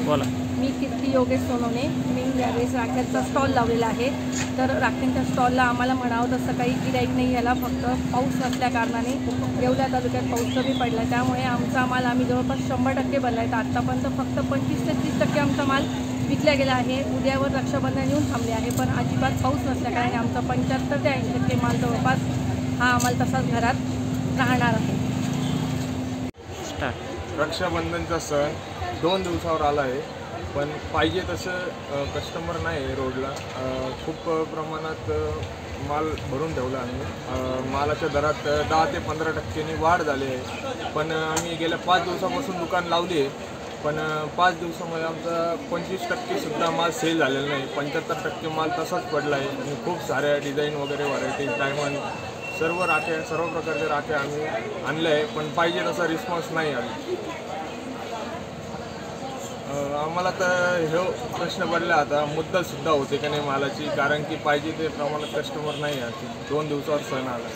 बोला. मी कीर्ती योगेश सोनवणे. मी यावेळेस राख्यांचा स्टॉल लावलेला आहे. तर राख्यांच्या स्टॉलला आम्हाला म्हणावं तसं काही गिऱ्हाईक नाही याला, फक्त पाऊस नसल्या कारणाने येवला तालुक्यात पाऊस कमी पडला, त्यामुळे आमचा माल आम्ही जवळपास 100% भरला आहे. तर आत्तापर्यंत फक्त 25 ते 30% आमचा माल विकला गेला आहे. उद्यावर रक्षाबंधन येऊन थांबले आहे, पण अजिबात पाऊस नसल्या कारणाने आमचा 75 ते 80% माल जवळपास हा आम्हाला तसाच घरात राहणार आहे. रक्षाबंधनचा सण 2 दिवसावर आला आहे, पण पाहिजे तसं कस्टमर नाही आहे रोडला. खूप प्रमाणात माल भरून ठेवला आम्ही. मालाच्या दरात 10 ते 15% वाढ झाली आहे. पण आम्ही गेल्या 5 दिवसापासून दुकान लावली आहे, पण 5 दिवसामध्ये आमचा 25% सुद्धा माल सेल झालेला नाही. 75% माल तसाच पडला आहे. आणि खूप साऱ्या डिझाईन वगैरे व्हरायटीज, डायमंड, सर्व राख्या, सर्व प्रकारच्या राख्या आम्ही आणल्या आहे, पण पाहिजे तसा रिस्पॉन्स नाही आला. आम्हाला तर हे प्रश्न पडला आता, मुद्दलसुद्धा होते का नाही मालाची, कारण की पाहिजे ते प्रमाणात कस्टमर नाही आहे. 2 दिवसावर सण आला.